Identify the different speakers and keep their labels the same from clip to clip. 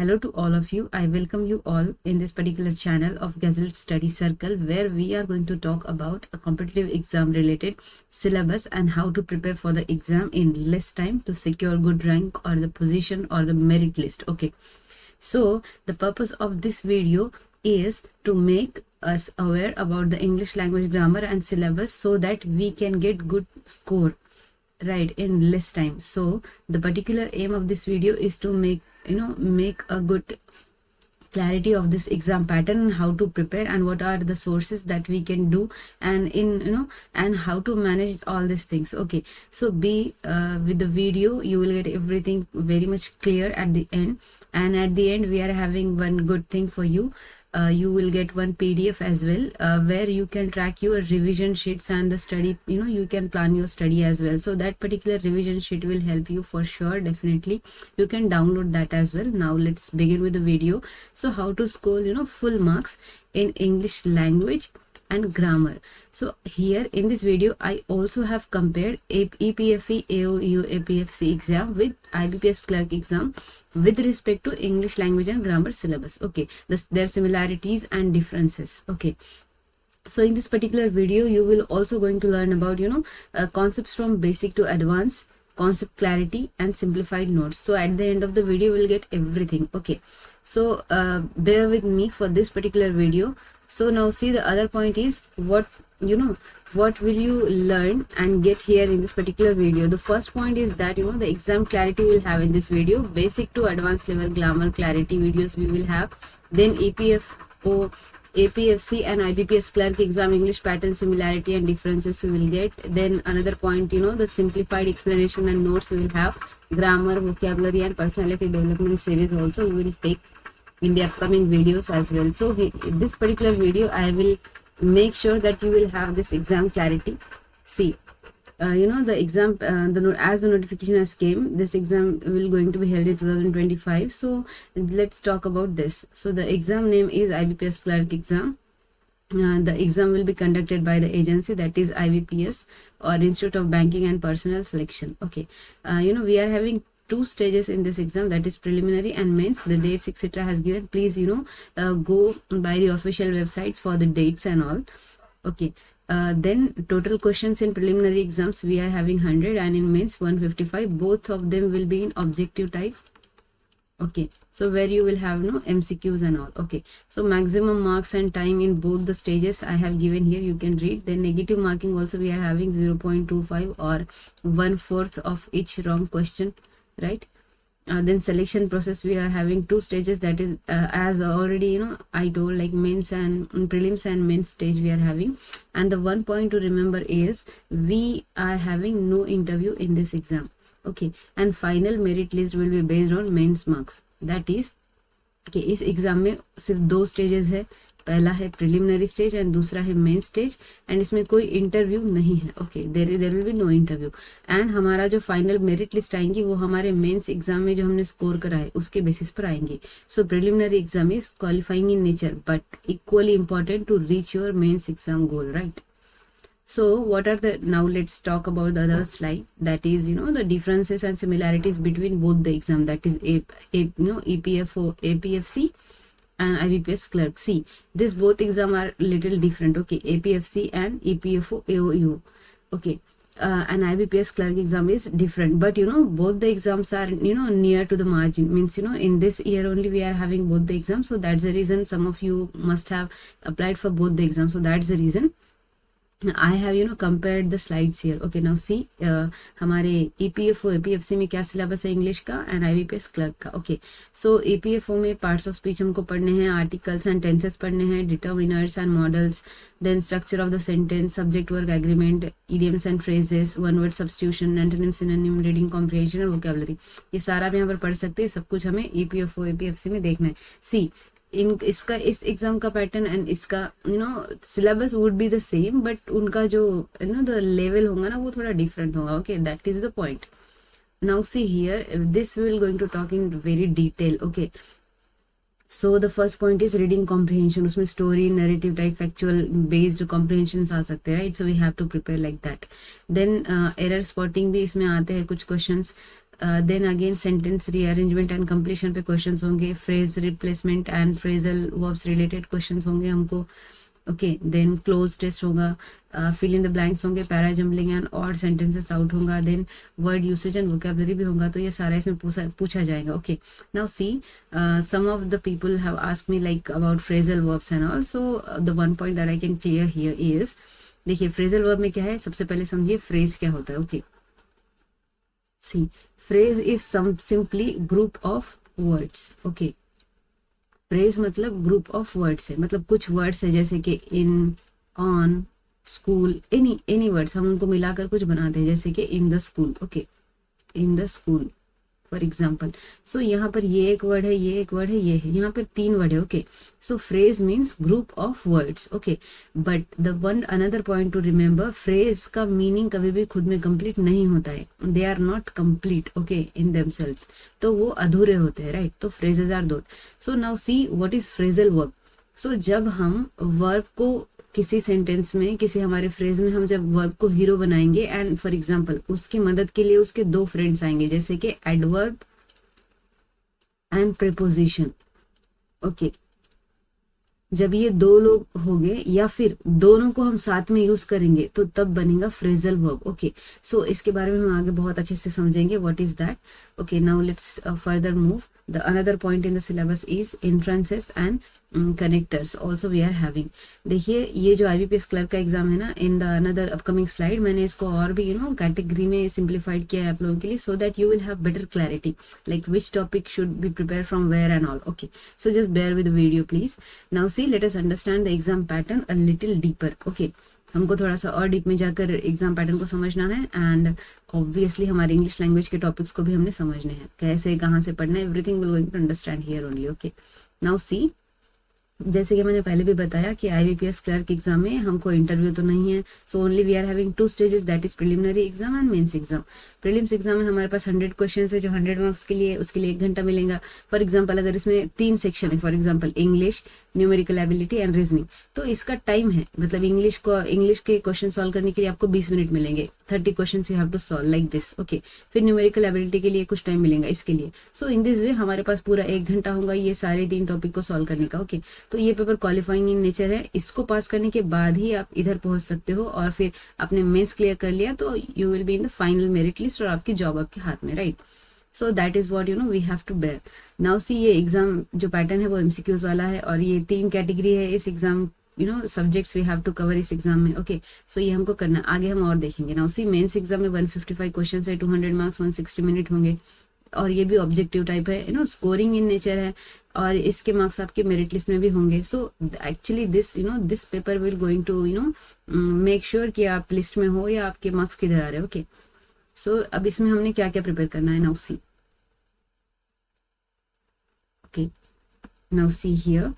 Speaker 1: Hello to all of you. I welcome you all in this particular channel of Gazette Study Circle, where we are going to talk about a competitive exam related syllabus and how to prepare for the exam in less time to secure good rank or the position or the merit list. Okay. So the purpose of this video is to make us aware about the English language grammar and syllabus so that we can get good score right in less time. So the particular aim of this video is to make a good clarity of this exam pattern, how to prepare and what are the sources that we can do, and and how to manage all these things. Okay, so be with the video, you will get everything very much clear at the end. And at the end we are having one good thing for you. You will get one PDF as well, where you can track your revision sheets and the study, you can plan your study as well. So that particular revision sheet will help you for sure. Definitely you can download that as well. Now let's begin with the video. So how to score full marks in English language and grammar. So here in this video I also have compared EPFE, AOEO, APFC exam with IBPS clerk exam with respect to English language and grammar syllabus. Okay, their similarities and differences. Okay, so in this particular video you will also going to learn about concepts from basic to advanced, concept clarity and simplified notes. So at the end of the video we'll get everything. Okay, so bear with me for this particular video. So now see, the other point is what will you learn and get here in this particular video. The first point is that the exam clarity we'll have in this video. Basic to advanced level grammar clarity videos we will have. Then EPFO, APFC and IBPS clerk exam English pattern similarity and differences we will get. Then another point, the simplified explanation and notes we will have. Grammar, vocabulary and personality development series also we will take in the upcoming videos as well. So in this particular video I will make sure that you will have this exam clarity. See, the exam, as the notification has came, this exam will going to be held in 2025. So let's talk about this. So the exam name is IBPS clerk exam. The exam will be conducted by the agency, that is IBPS or Institute of Banking and Personnel Selection. Okay, we are having two stages in this exam, that is preliminary and mains. The dates etc has given. Please go by the official websites for the dates and all. Okay, then total questions in preliminary exams we are having 100 and in mains 155. Both of them will be in objective type. Okay, so where you will have MCQs and all. Okay, so maximum marks and time in both the stages I have given here, you can read. Then negative marking also we are having 0.25 or 1/4 of each wrong question, right? Then selection process we are having two stages, that is as already I told, like mains and prelims and mains stage we are having. And the one point to remember is we are having no interview in this exam. Okay, and final merit list will be based on mains marks. That is कि इस exam में सिर्फ दो stages है, पहला है preliminary stage and दूसरा है मेन स्टेज, एंड इसमें कोई इंटरव्यू नहीं है. Okay, there will be no interview. And हमारा जो फाइनल मेरिट लिस्ट आएंगी वो हमारे मेंस एग्जाम में जो हमने स्कोर करा है उसके बेसिस पर आएंगी. So preliminary exam is qualifying in nature but equally important to reach your mains exam goal, right? So what are the, now let's talk about the other slide, that is the differences and similarities between both the exam, that is EPFO, APFC and IBPS clerk. See, this both exam are little different. Okay, APFC and EPFO, AOEO. Okay, and IBPS clerk exam is different, but both the exams are near to the margin, means in this year only we are having both the exams. So that's the reason some of you must have applied for both the exams. So that's the reason I have compared the slides here. Okay, now see, हमारे EPFO, APFC में क्या syllabus है English का and IBPS clerk का. Okay, so EPFO में parts of speech हमको पढ़ने हैं, आर्टिकल्स एंड टेंसेस पढ़ने हैं, determiners and modals, then structure of the sentence, subject verb agreement, idioms and phrases, one word substitution, antonym, synonym, reading comprehension और vocabulary. ये सारा भी यहाँ पर पढ़ सकते हैं. सब कुछ हमें EPFO, APFC में देखना है. सी, इसका इस एग्जाम का पैटर्न एंड इसका syllabus would be the same, but उनका जो द लेवल होगा ना वो थोड़ा डिफरेंट होगा. Okay, that is the point. Now see here, this we will going to talk in very detail. Okay, so the first point is reading comprehension. उसमें story, narrative type, factual based comprehension आ सकते हैं, right? So we have to prepare like that. Then error spotting भी इसमें आते हैं कुछ questions. Then again sentence rearrangement and completion पे क्वेश्चंस होंगे, phrase replacement and phrasal verbs related questions होंगे हमको। ओके, देन क्लोज टेस्ट होगा, फिल इन द ब्लैंक्स होंगे, पैरा जम्बलिंग एंड और सेंटेंसेस आउट होगा, then word usage and vocabulary भी होगा। तो ये सारा इसमें पूछा जाएगा। Okay, now see some of the people have asked me like about phrasal verbs and all, so the one point that I can clear here is, देखिए phrasal verb में क्या है, सबसे पहले समझिए phrase क्या होता है। Okay, see phrase is some simply group of words। Okay, phrase मतलब ग्रुप ऑफ वर्ड्स है, मतलब कुछ वर्ड्स है जैसे कि in, on, school, any words हम उनको मिलाकर कुछ बनाते हैं, जैसे कि in the school. Okay, in the school for example. So यहाँ पर ये एक वर्ड है, ये एक वर्ड है, ये है, यहाँ पर 3 वर्ड है। Okay, so phrase means group of words. Okay, but the one another point to remember, phrase का मीनिंग कभी भी खुद में कंप्लीट नहीं होता है। They are not complete okay in themselves, तो वो अधूरे होते हैं, राइट। तो फ्रेजेस आर दो। So now see what is phrasal verb. So जब हम वर्ब को किसी सेंटेंस में, किसी हमारे फ्रेज में हम जब वर्ब को हीरो बनाएंगे, एंड फॉर एग्जांपल उसकी मदद के लिए उसके 2 फ्रेंड्स आएंगे, जैसे कि एडवर्ब एंड प्रीपोजिशन। ओके, जब ये 2 लोग होंगे या फिर दोनों को हम साथ में यूज करेंगे तो तब बनेगा फ्रेजल वर्ब। ओके, सो इसके बारे में हम आगे बहुत अच्छे से समझेंगे what is that. Okay, now let's further move. The another point in the syllabus is inferences and connectors also we are having. देखिए ये जो IBPS क्लर्क का एग्जाम है ना, in the another upcoming slide मैंने इसको और भी कैटेगरी में सिंप्लीफाइड किया है आप लोगों के लिए, so that you will have better clarity like which topic should be prepare from where and all. Okay, so just bear with the video please. Now see let us understand the exam pattern a little deeper. Okay, हमको थोड़ा सा और deep में जाकर exam pattern को समझना है, and obviously हमारे इंग्लिश लैंग्वेज के टॉपिक्स को भी हमने समझने हैं, कैसे कहाँ से पढ़ना है, everything will going to understand here only. Okay, now see, जैसे कि मैंने पहले भी बताया कि IBPS क्लर्क एग्जाम में हमको इंटरव्यू तो नहीं है, so only we are having 2 stages, that is preliminary exam and mains exam. Prelims exam में हमारे पास 100 क्वेश्चन है जो 100 मार्क्स के लिए, उसके लिए 1 घंटा मिलेगा। फॉर एग्जाम्पल अगर इसमें 3 सेक्शन है, for example English, numerical ability and reasoning, तो इसका टाइम है, मतलब इंग्लिश के क्वेश्चन सॉल्व करने के लिए आपको 20 मिनट मिलेंगे, 30 question you have to solve like this. Okay, फिर न्यूमेरिकल एबिलिटी के लिए कुछ टाइम मिलेगा इसके लिए। सो इन दिस वे हमारे पास पूरा 1 घंटा होगा ये सारे 3 टॉपिक को सॉल्व करने का। ओके, तो ये पेपर क्वालिफाइंग इन नेचर है, इसको पास करने के बाद ही आप इधर पहुंच सकते हो, और फिर आपने मेंस क्लियर कर लिया तो you will be in the final merit list और आपकी जॉब आपके हाथ में, right. So that is what we have to bear. Now see, ये एग्जाम जो पैटर्न है वो MCQs वाला है, और ये 3 कैटेगरी है इस exam subjects we have to cover इस एग्जाम में। ओके, सो ये हमको करना, आगे हम और देखेंगे। नाउ सी, मेंस एग्जाम में 155 क्वेश्चन है, 200 मार्क्स, 160 मिनट होंगे, और ये भी ऑब्जेक्टिव टाइप है, स्कोरिंग इन नेचर है, और इसके मार्क्स आपके मेरिट लिस्ट में भी होंगे। So actually this paper will going to make sure कि आप लिस्ट में हो या आपके मार्क्स किधर आ रहे हैं। ओके, सो अब इसमें हमने क्या क्या प्रिपेयर करना है। Now see, okay, now see here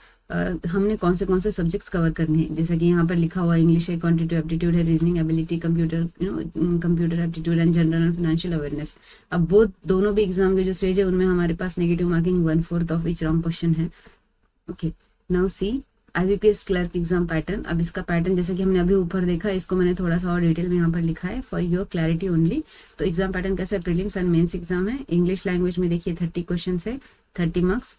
Speaker 1: हमने कौन से सब्जेक्ट्स कवर करने हैं, जैसे कि यहाँ पर लिखा हुआ इंग्लिश है, क्वांटिटेटिव एप्टीट्यूड है, reasoning ability, computer aptitude and general and financial awareness. अब दोनों भी एग्जाम के जो स्टेज है उनमें हमारे पास negative marking 1/4 of each wrong question है। Okay, now see, IBPS clerk exam pattern. अब इसका पैटर्न जैसे कि हमने अभी ऊपर देखा, इसको मैंने थोड़ा सा और डिटेल में यहाँ पर लिखा है फॉर योर क्लैरिटी ओनली। तो एग्जाम पैटर्न कैसा है, प्रीलिम्स एंड मेंस एग्जाम है, इंग्लिश लैंग्वेज में देखिए 30 क्वेश्चन है, 30 मार्क्स।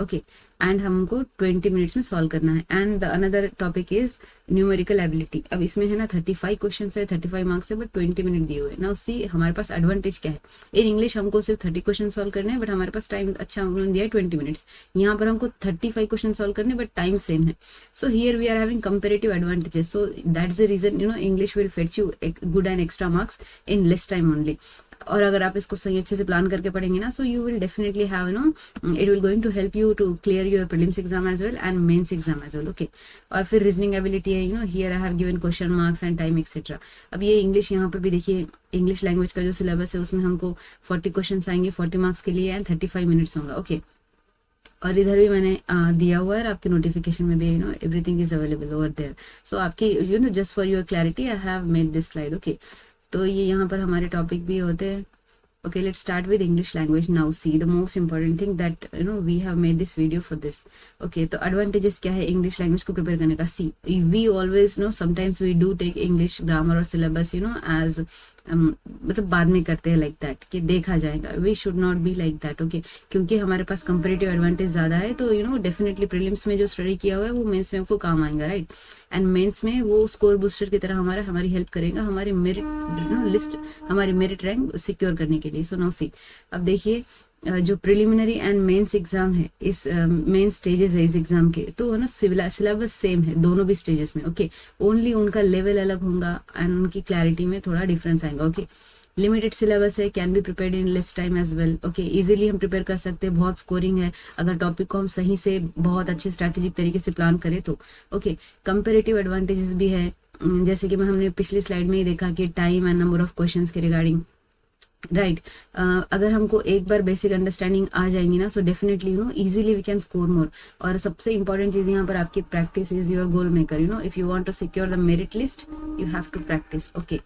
Speaker 1: ओके, एंड हमको 20 मिनट्स में सॉल्व करना है। And the another topic is numerical ability. अब इसमें है ना 35 क्वेश्चन है, 35 मार्क्स है, बट 20 मिनट दिए हुए। नाउ सी, हमारे पास एडवांटेज क्या है, इन इंग्लिश हमको सिर्फ 30 क्वेश्चन सॉल्व करने हैं, बट हमारे पास टाइम अच्छा उन्होंने दिया है 20 मिनट्स। यहाँ पर हमको 35 क्वेश्चन सॉल्व करने, बट टाइम सेम है। So here we are having comparative advantages, so that's the reason English will fetch you good and extra marks in less time only. और अगर आप इसको सही अच्छे से प्लान करके पढ़ेंगे ना, so you will definitely have it will going to help you to clear your prelims exam as well and mains exam as well. Okay, और फिर रीजनिंग एबिलिटी है, here I have given question marks and time etcetera. अब ये English, यहाँ पर भी देखिए English language का जो सिलेबस है उसमें हमको 40 क्वेश्चन आएंगे 40 मार्क्स के लिए, एंड 35 मिनट्स होगा। ओके, और इधर भी मैंने दिया हुआ है, आपके नोटिफिकेशन में भी everything is available over there. So आपकी just for your clarity I have made this slide. Okay, तो ये यहाँ पर हमारे टॉपिक भी होते हैं, Okay, let's start with English language now. See, the most important thing that we have made this video for this. Okay, तो advantages क्या है English language को prepare करने का? See, we always sometimes we do take English grammar और syllabus as मतलब बाद में करते हैं लाइक दैट कि देखा जाएगा. We should not be like that. Okay, क्योंकि हमारे पास कंपेरेटिव एडवांटेज ज़्यादा है, तो डेफिनेटली प्रीलिम्स में जो स्टडी किया हुआ है वो मेंस में आपको काम आएगा, राइट. एंड मेंस में वो स्कोर बूस्टर की तरह हमारी हेल्प करेगा हमारी मेरिट लिस्ट, हमारी मेरिट रैंक सिक्योर करने के लिए. सो नाउ सी, अब देखिए जो प्रिलिमिनरी एंड मेंस एग्जाम है, इस मेन स्टेजेस है इस एग्जाम के, तो है ना सिलेबस सेम है दोनों भी स्टेजेस में. ओके, ओनली उनका लेवल अलग होगा एंड उनकी क्लैरिटी में थोड़ा डिफरेंस आएगा. ओके, लिमिटेड सिलेबस है, can be prepared in less time as well. Okay, easily हम प्रिपेयर कर सकते हैं, बहुत स्कोरिंग है अगर टॉपिक को हम सही से बहुत अच्छे स्ट्रैटेजिक तरीके से प्लान करें तो. ओके, कंपेरेटिव एडवांटेजेस भी है, जैसे कि हमने पिछली स्लाइड में ही देखा कि time and number of questions के रिगार्डिंग, राइट. अगर हमको एक बार बेसिक अंडरस्टैंडिंग आ जाएंगी ना, so definitely easily we can score more. और सबसे इंपॉर्टेंट चीज यहाँ पर आपकी practice is your goal maker. If you want to secure the merit list you have to practice. Okay,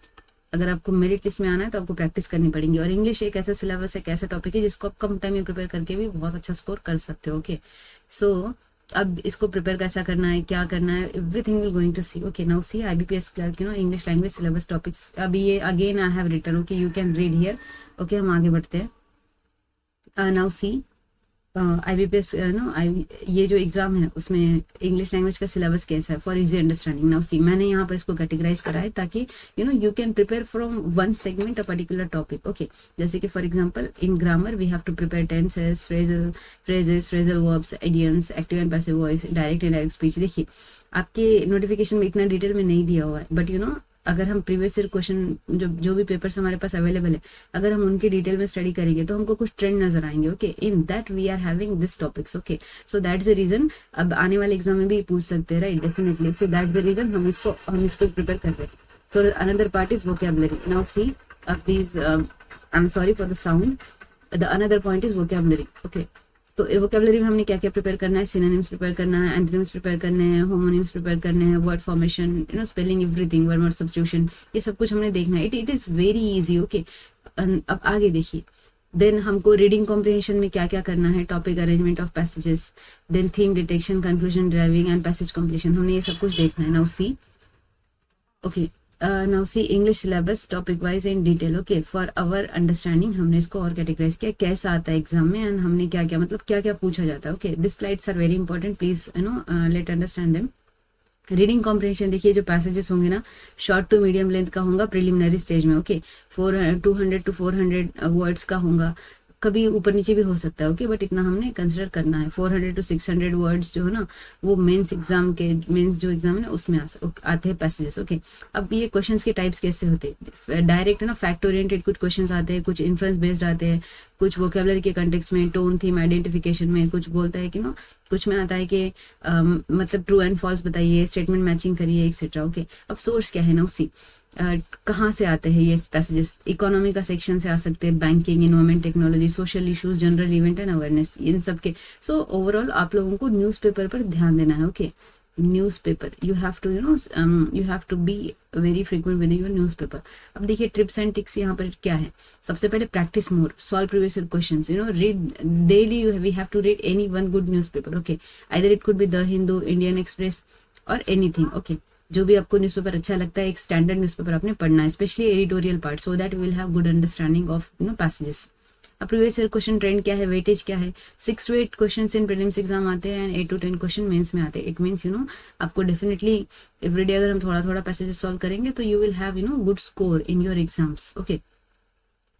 Speaker 1: अगर आपको मेरिट लिस्ट में आना है तो आपको प्रैक्टिस करनी पड़ेगी. और इंग्लिश एक ऐसा सिलेबस है, एक ऐसा टॉपिक है जिसको आप कम टाइम में प्रिपेयर करके भी बहुत अच्छा स्कोर कर सकते हो. ओके, सो अब इसको प्रिपेयर कैसा करना है, क्या करना है, everything will going to see. Okay, now see IBPS clerk English language syllabus topics. अभी ये again I have written. Okay, you can read here. Okay, हम आगे बढ़ते हैं. नाउ सी IBPS ये जो एग्जाम है उसमें इंग्लिश लैंग्वेज का सिलेबस कैसा है for easy understanding. Now see, मैंने यहाँ पर इसको कैटेगराइज करा है ताकि you can prepare from one segment a particular topic. Okay, जैसे कि for example in grammar we have to prepare tenses, phrases, phrasal verbs, idioms, active and passive voice, direct indirect speech. देखिए आपके notification में इतना detail में नहीं दिया हुआ है, बट अगर हम प्रीवियस ईयर क्वेश्चन जो भी पेपर्स हमारे पास अवेलेबल है, अगर हम उनकी डिटेल में स्टडी करेंगे तो हमको कुछ ट्रेंड नजर आएंगे. Okay, in that we are having this topics. Okay, so that is the reason. अब आने वाले एग्जाम में भी पूछ सकते हैं, right, definitely. So that the reason हम इसको प्रिपेयर कर रहे हैं. So another part is vocabulary. Now see, please I am sorry for the sound. The another point is vocabulary. Okay, तो वोकैबुलरी में हमने क्या क्या प्रिपेयर करना है, सिनोनिम्स प्रिपेयर करना है, एंटोनिम्स प्रिपेयर करने हैं, होमोनिम्स प्रिपेयर करने हैं, word formation, spelling, everything, word substitution, ये सब कुछ हमने देखना है. It is very easy. Okay, अब आगे देखिए. देन हमको रीडिंग कॉम्प्रिहेंशन में क्या क्या करना है, topic arrangement of passages, then theme detection, conclusion driving and passage completion, हमने ये सब कुछ देखना है. Now see, okay, now see English syllabus topic wise in detail. Okay, for our understanding हमने इसको और कैटेगराइज किया कैसा आता है एग्जाम में एंड हमने क्या क्या मतलब क्या क्या पूछा जाता है. Okay, this slides are very important, please let understand them. Reading comprehension देखिए, जो पैसेजेस होंगे ना शॉर्ट टू मीडियम लेंथ का होगा प्रिलिमिनरी स्टेज में. ओके, 200 to 400 वर्ड्स का होगा, कभी ऊपर नीचे भी हो सकता है. ओके, बट इतना हमने कंसिडर करना है. 400 to 600 वर्ड्स जो है ना वो मेंस जो एग्जाम है ना उसमें आते हैं पैसेजेस. ओके, अब ये क्वेश्चंस के टाइप्स कैसे होते हैं, डायरेक्ट है ना फैक्ट ओरिएंटेड कुछ क्वेश्चंस आते हैं, कुछ इन्फ्रेंस बेस्ड आते हैं, कुछ वोकैबुलरी के कंटेक्स्ट में, टोन, थीम, आइडेंटिफिकेशन में, कुछ बोलता है कि कुछ में आता है कि मतलब ट्रू एंड फॉल्स बताइए, स्टेटमेंट मैचिंग करिए, एक्सेट्रा. ओके, अब सोर्स क्या है ना उसी कहाँ से आते हैं ये पैसेजेस, इकोनॉमी का सेक्शन से आ सकते हैं, banking, environment, technology, social issues, general event and awareness, इन सब के. सो ओवरऑल आप लोगों को न्यूज़पेपर पर ध्यान देना है. Okay, newspaper you have to you have to be very frequent with your newspaper. अब देखिए ट्रिप्स एंड टिक्स यहाँ पर क्या है. सबसे पहले practice more, solve previous year questions, read daily, we have to read any one good newspaper. Okay, either it could be the Hindu, Indian Express और anything. Okay, जो भी आपको न्यूज़पेपर अच्छा लगता है, एक स्टैंडर्ड न्यूज़पेपर आपने पढ़ना है, specially editorial part, so that will have good understanding of passages. अब प्रीवियस ईयर क्वेश्चन ट्रेंड क्या है, वेटेज क्या है. 6 to 8 question in prelims exam आते हैं एंड 8 to 10 क्वेश्चन मेंस में आते हैं. इट मीन्स आपको डेफिनेटली एवरीडे अगर हम थोड़ा थोड़ा पैसेजेस सॉल्व करेंगे तो you will have good score in your exams. Okay,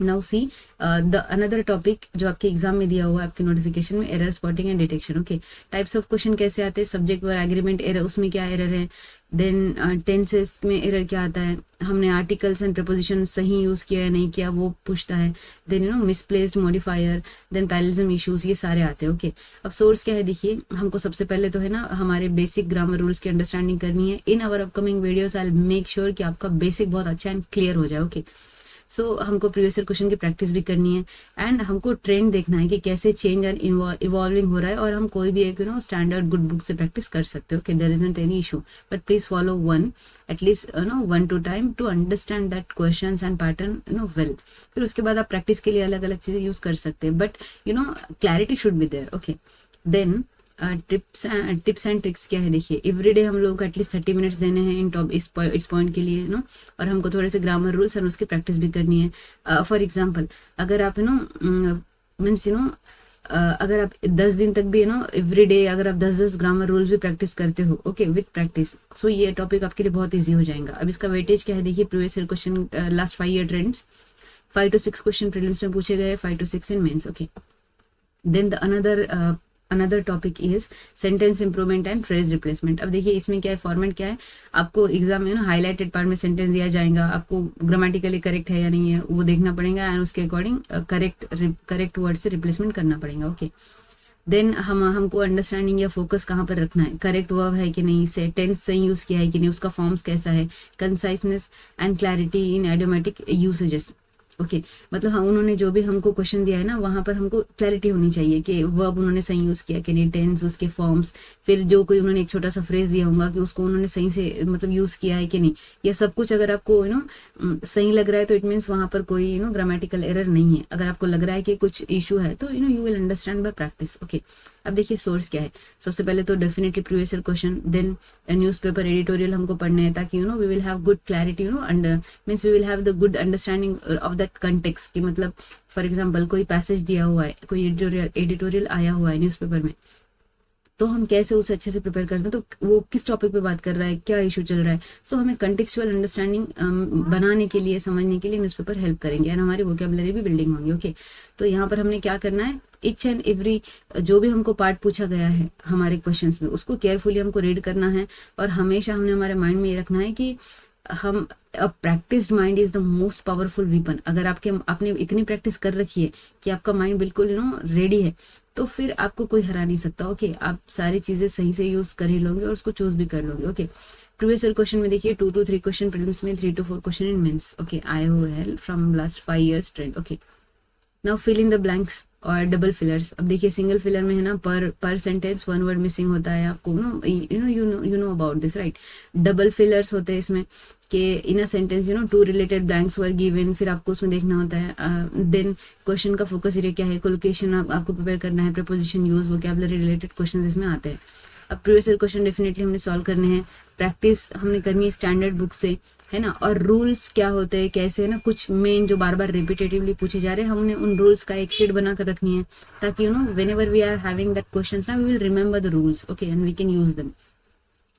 Speaker 1: now see the another topic जो आपके एग्जाम में दिया हुआ है आपके नोटिफिकेशन में, error spotting and detection. Okay, types of question कैसे आते हैं, सब्जेक्ट वर एग्रीमेंट एरर, उसमें क्या एरर है. देन टेंसेस में एरर क्या आता है, हमने आर्टिकल्स एंड प्रपोजिशन सही यूज किया है नहीं किया वो पूछता है. Then misplaced modifier, then parallelism issues, ये सारे आते हैं. ओके, अब सोर्स क्या है, देखिए हमको सबसे पहले तो है ना हमारे बेसिक ग्रामर रूल्स की अंडरस्टैंडिंग करनी है. In our upcoming videos I will make sure कि आपका बेसिक बहुत अच्छा एंड क्लियर हो जाए. ओके, सो हमको प्रीवियस ईयर क्वेश्चन की प्रैक्टिस भी करनी है एंड हमको ट्रेंड देखना है कि कैसे चेंज एंड इवॉल्विंग हो रहा है, और हम कोई भी एक स्टैंडर्ड गुड बुक से प्रैक्टिस कर सकते हो। Okay, there isn't any issue, but please follow one at least 1 time to understand that questions and pattern well. फिर उसके बाद आप प्रैक्टिस के लिए अलग अलग चीजें यूज कर सकते हैं, but clarity should be there. Okay, then tips and tricks क्या है, देखिए एवरीडे हम लोग को एटलीस्ट 30 मिनट्स देने हैं इन टॉप इस पॉइंट के लिए और हमको थोड़े से ग्रामर रूल्स और उसकी प्रैक्टिस भी करनी है। फॉर एग्जांपल अगर आप मीन्स अगर आप 10 दिन तक भी एवरीडे अगर आप 10 ग्रामर रूल्स भी प्रैक्टिस करते हो, ओके, विद प्रैक्टिस, सो ये टॉपिक आपके लिए बहुत ईजी हो जाएगा। अब इसका वेटेज क्या है, देखिए previous year question last 5 year trends, 5 to 6 question prelims में पूछे गए, 5 to 6 in mains. Okay, then the another topic is sentence improvement and phrase replacement. अब देखिए इसमें क्या है, फॉर्मेट क्या है, आपको एग्जाम में हाईलाइटेड पार्ट में सेंटेंस दिया जाएगा, आपको ग्रामेटिकली करेक्ट है या नहीं है वो देखना पड़ेगा एंड उसके अकॉर्डिंग करेक्ट वर्ड से रिप्लेसमेंट करना पड़ेगा। ओके, देन हमको अंडरस्टैंडिंग या फोकस कहाँ पर रखना है, करेक्ट वर्ब है कि नहीं, से टेंस सही यूज किया है कि नहीं, उसका फॉर्म्स कैसा है, conciseness and clarity in idiomatic usages. Okay, मतलब हाँ उन्होंने जो भी हमको क्वेश्चन दिया है ना वहां पर हमको क्लैरिटी होनी चाहिए कि वर्ब उन्होंने सही यूज किया कि नहीं, टेंस, उसके फॉर्म्स, फिर जो कोई उन्होंने एक छोटा सा फ्रेज दिया होगा कि उसको उन्होंने सही से मतलब यूज किया है कि नहीं, ये सब कुछ अगर आपको सही लग रहा है तो इट मीन्स वहां पर कोई ग्रामेटिकल एरर नहीं है। अगर आपको लग रहा है कि कुछ इशू है तो you will understand by practice. Okay, अब देखिए सोर्स क्या है, सबसे पहले तो definitely previous year question, then newspaper editorial हमको पढ़ने हैं ताकि we will have good clarity and means we will have the good understanding of that context कि मतलब फॉर एग्जांपल कोई पैसेज दिया हुआ है, कोई एडिटोरियल आया हुआ है न्यूज़पेपर में, तो हम कैसे उसे अच्छे से प्रिपेयर करते हैं, तो वो किस टॉपिक पे बात कर रहा है, क्या इशू चल रहा है, सो हमें कंटेक्चुअल अंडरस्टैंडिंग बनाने के लिए, समझने के लिए न्यूज़पेपर हेल्प करेंगे एंड हमारी वोकेबलरी भी बिल्डिंग होंगी। ओके, तो यहाँ पर हमने क्या करना है, इच एंड एवरी जो भी हमको पार्ट पूछा गया है हमारे क्वेश्चंस में उसको केयरफुली हमको रीड करना है, और हमेशा हमने हमारे माइंड में ये रखना है कि हम practised mind is the most powerful weapon. अगर आपने इतनी प्रैक्टिस कर रखी है कि आपका माइंड बिल्कुल रेडी है, तो फिर आपको कोई हरा नहीं सकता। ओके, आप सारी चीजें सही से यूज कर ही लोगे और उसको चूज भी कर लोगे। ओके, प्रीवियस ईयर क्वेश्चन में देखिए 2 to 3 क्वेश्चन प्रीलिम्स में, 3 to 4 question in mains. Okay, आए हुए हैं from last 5 years trend. Okay, now fill in the blanks और डबल फिलर्स। अब देखिए सिंगल फिलर में है ना पर सेंटेंस 1 वर्ड मिसिंग होता है, आपको you know about this right. Double fillers होते हैं इसमें कि in a sentence 2 related blanks were given, फिर आपको उसमें देखना होता है। देन क्वेश्चन का फोकस एरिया क्या है, कोलोकेशन आपको प्रिपेयर करना है, preposition use, vocabulary related question इसमें आते हैं। अब प्रीवियस ईयर क्वेश्चन डेफिनेटली हमने सॉल्व करने हैं, प्रैक्टिस हमने करनी है स्टैंडर्ड बुक से, है ना। और रूल्स क्या होते हैं, कैसे, है ना, कुछ मेन जो बार बार रिपीटेटिवली पूछे जा रहे हैं, हमने उन रूल्स का एक शीट बना कर रखनी है ताकि whenever we are having that questions ना we will remember the rules. Okay, and we can use them.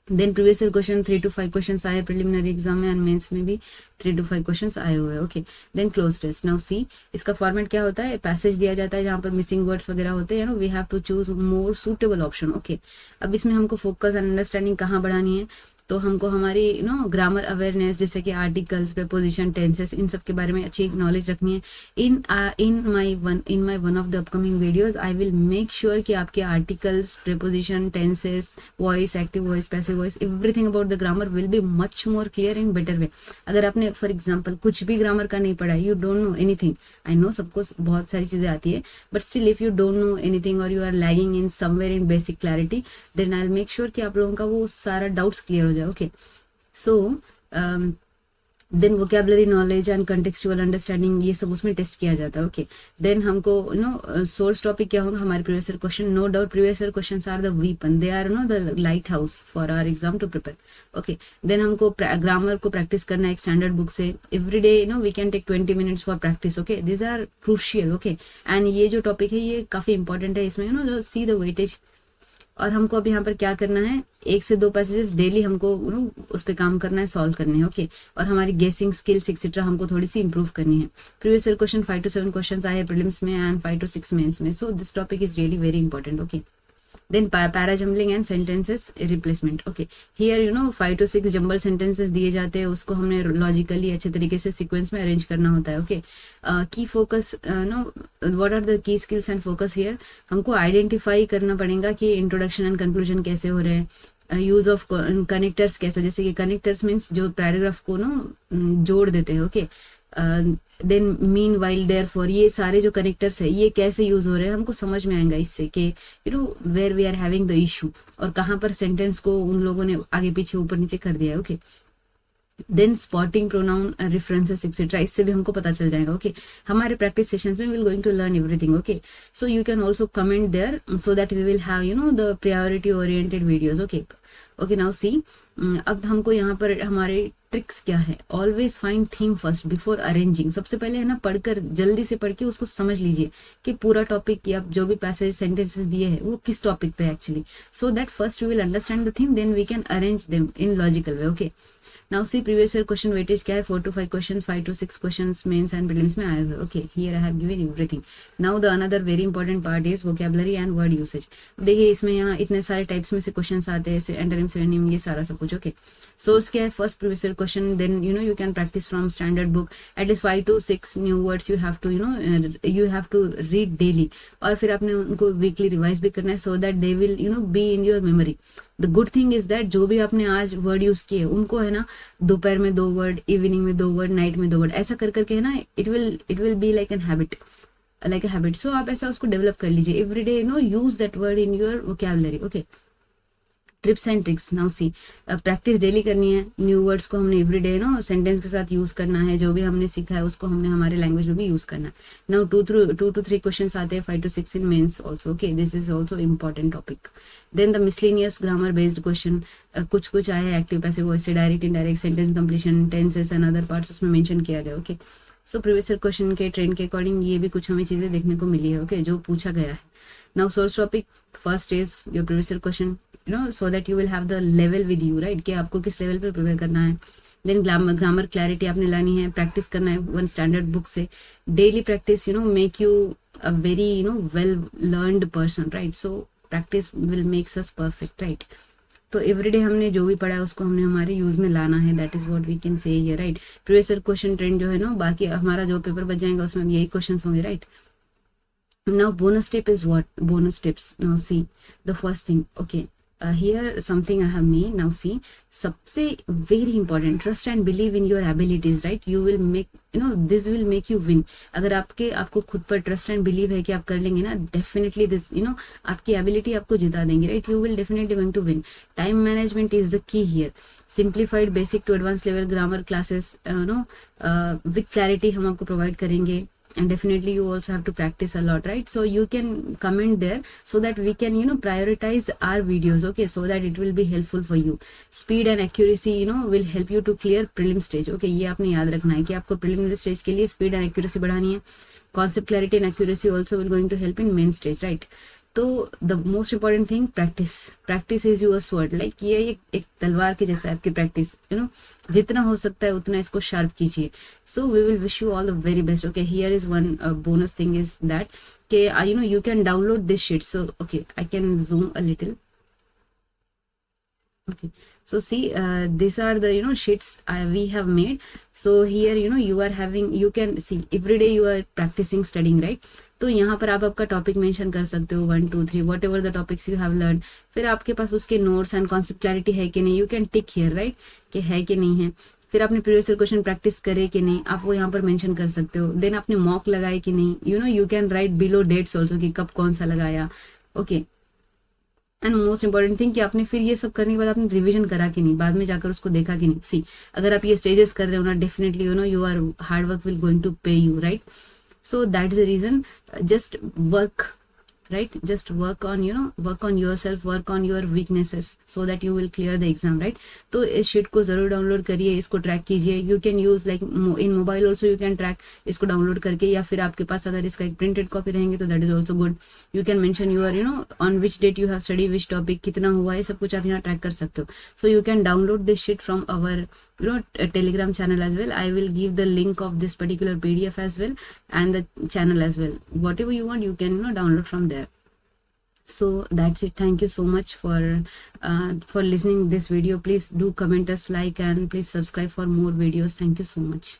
Speaker 1: Then previous year question 3 to 5 questions आए प्रिलिमिनरी एग्जाम में एंड मेंस में भी 3 to 5 क्वेश्चंस आए हुए हैं। Okay, then cloze test. Now see, इसका format क्या होता है, पैसेज दिया जाता है जहाँ पर मिसिंग वर्ड्स वगैरह होते हैं, we have to choose more suitable option. Okay, अब इसमें हमको फोकस एंड अंडरस्टैंडिंग कहाँ बढ़ानी है, तो हमको हमारी ग्रामर अवेयरनेस जैसे कि आर्टिकल्स, प्रीपोजिशन, टेंसेस, इन सब के बारे में अच्छी नॉलेज रखनी है। In my one of the upcoming videos I will make sure कि आपके articles, preposition, tenses, voice, active voice, passive voice, everything about the grammar will be much more clear in better way. अगर आपने for example कुछ भी grammar का नहीं पढ़ा, you don't know anything, I know सबको बहुत सारी चीजें आती है, but still if you don't know anything और you are lagging in somewhere in basic clarity, then I will make sure कि आप लोगों का वो सारा डाउट्स क्लियर हो जाए। Okay, so then vocabulary knowledge and contextual understanding ये सब उसमें टेस्ट किया जाता है। ओके, देन हमको सोर्स टॉपिक क्या होगा, हमारे previous year question, no doubt previous year questions are the weapon, they are the lighthouse for our exam to prepare. Okay, then हमको ग्रामर को प्रैक्टिस करना है एक स्टैंडर्ड बुक से, every day we can take 20 minutes for practice. Okay, this are crucial. Okay, and ये जो topic है ये काफी इंपॉर्टेंट है, इसमें सी द वेटेज। और हमको अब यहाँ पर क्या करना है, 1 से 2 पैसेजेस डेली हमको उस पर काम करना है, सॉल्व करने हैं। ओके, और हमारी गेसिंग स्किल्स एक्सेट्रा हमको थोड़ी सी इंप्रूव करनी है। Previous year question 5 to 7 questions आए प्रीलिम्स में एंड 5 to 6 मेंस में, so this topic is really very important. Okay, then para jumbling and sentences replacement. Okay, here 5 to 6 jumble sentences दिए जाते हैं, उसको हमने लॉजिकली अच्छे तरीके से सीक्वेंस में अरेंज करना होता है। Okay, key focus what are the key skills and focus here, हमको आइडेंटिफाई करना पड़ेगा कि इंट्रोडक्शन एंड कंक्लूजन कैसे हो रहे हैं, यूज ऑफ कनेक्टर्स कैसा, जैसे कि कनेक्टर्स मीन्स जो पैराग्राफ को जोड़ देते हैं। Okay, then meanwhile therefore, ये सारे जो कनेक्टर्स है ये कैसे यूज हो रहे हैं हमको समझ में आएगा इससे कि where we are having the issue, और कहाँ पर सेंटेंस को उन लोगों ने आगे पीछे ऊपर नीचे कर दिया है। Okay, then spotting pronoun references etcetera, इससे भी हमको पता चल जाएगा। ओके, हमारे प्रैक्टिस सेशंस में will going to learn everything. Okay, so you can also comment there so that we will have the priority oriented videos. Okay okay, now see, अब हमको यहाँ पर हमारे ट्रिक्स क्या है। Always find theme first before arranging. सबसे पहले है ना, पढ़कर जल्दी से पढ़ के उसको समझ लीजिए कि पूरा टॉपिक या जो भी पैसेज सेंटेंसेस दिए हैं वो किस टॉपिक पे actually, so that first we will understand the theme, then we can arrange them in logical way. Okay, now see previous year question weightage क्या है, 4 to 5 question, 5 to 6 question mains and prelims में आए हुए। Okay, here I have given everything. Now the another very important part is vocabulary and word usage. देखिए इसमें यहाँ इतने सारे टाइप्स में से क्वेश्चन आते हैं, एंटोनिम सिनोनिम ये सारा सब कुछ। ओके, सोर्स क्या है, first previous year question, then you can practice from standard book at least 5 to 6 new words you have to read daily, और फिर आपने उनको वीकली रिवाइज भी करना है so that they will be in your memory. The good thing is that जो भी आपने आज वर्ड यूज किए उनको है ना, दोपहर में 2 वर्ड, इवनिंग में 2 वर्ड, नाइट में 2 वर्ड, ऐसा कर करके है ना, it will be like an habit. So आप ऐसा उसको डेवलप कर लीजिए everyday, use that word in your vocabulary. Okay, trips and tricks. Now see, practice daily करनी है, न्यू वर्ड्स को हमने एवरीडे सेंटेंस के साथ यूज करना है, जो भी हमने सीखा है उसको हमने हमारे लैंग्वेज में भी यूज करना है। नाउ 2 to 3 क्वेश्चंस आते हैं, 5 to 6 in mains also. Okay, this is also important topic. Then the miscellaneous grammar based question, कुछ आए हैं एक्टिव पैसिव वॉइस से, direct indirect, sentence completion, tenses and other parts उसमें mention किया गया। Okay, so previous year question के trend के according ये भी कुछ हमें चीजें देखने को मिली है। ओके, जो पूछा गया है। Now source topic, first is your previous year question, so that you will have the level with you, right, कि आपको किस लेवल पे प्रिपेयर करना है। देन ग्रामर क्लैरिटी आपने लानी है, प्रैक्टिस करना है वन स्टैंडर्ड बुक से, daily practice make you a very well learned person, right, so practice will makes us perfect, right. तो एवरीडे हमने जो भी पढ़ा है उसको हमने हमारे यूज में लाना है, that is what we can say here, right. Previous year question trend जो है ना, बाकी हमारा जो पेपर बच जाएगा उसमें यही क्वेश्चन होंगे, right. Now bonus tip is what? Bonus tips. Now see, the first thing, okay, here something I have made. Now see, सबसे very important, trust and believe in your abilities, right? You will make, this will make you win. अगर आपको खुद पर trust and believe है कि आप कर लेंगे ना, definitely this, आपकी ability आपको जिता देंगे, right? You will definitely going to win. Time management is the key here. Simplified basic to advanced level grammar classes, with clarity हम आपको provide करेंगे. And definitely you also have to practice a lot, right? So you can comment there so that we can prioritize our videos, okay, so that it will be helpful for you. Speed and accuracy will help you to clear prelim stage. Okay, ये आपने याद रखना है कि आपको preliminary stage के लिए speed and accuracy बढ़ानी है. Concept clarity and accuracy also will going to help in main stage, right? तो the most important thing, practice is your sword, like ये एक तलवार के जैसा है आपकी प्रैक्टिस, जितना हो सकता है उतना इसको शार्प कीजिए। So we will wish you all the very best. Okay, here is one bonus thing is that के you can download this sheet. So okay, I can zoom a little. Okay, so see, these are the sheets we have made. So here you are having, you can see every day you are practicing studying, right? तो यहाँ पर आप आपका topic mention कर सकते हो 1 2 3 what ever the topics you have learn. फिर आपके पास उसके नोट्स एंड कॉन्सेप्ट क्लैरिटी है कि नहीं, you can tick here, right, कि है कि नहीं है। फिर आपने प्रीवियस ईयर क्वेश्चन प्रैक्टिस करे कि नहीं, आप वो यहाँ पर मेंशन कर सकते हो। देन आपने मॉक लगाए कि नहीं, you can write below dates also कि कब कौन सा लगाया। Okay, and most important thing कि आपने फिर ये सब करने के बाद आपने रिवीजन करा कि नहीं, बाद में जाकर उसको देखा कि नहीं। सी, अगर आप ये स्टेजेस कर रहे हो ना, definitely you are hard work will going to pay you, right. So that is the reason, just work, right, just work on work on yourself, work on your weaknesses so that you will clear the exam, right। तो इस sheet को जरूर download करिए, इसको track कीजिए। You can use like in mobile also, you can track इसको download करके, या फिर आपके पास अगर इसका एक प्रिंटेड कॉपी रहेंगे तो that is also good. You can mention your on which date you have study which topic, कितना हुआ है, सब कुछ आप यहाँ ट्रैक कर सकते हो। सो you can download this sheet from our Telegram channel as well. I will give the link of this particular PDF as well and the channel as well. Whatever you want, you can download from there. So that's it. Thank you so much for listening this video. Please do comment us, like, and please subscribe for more videos. Thank you so much.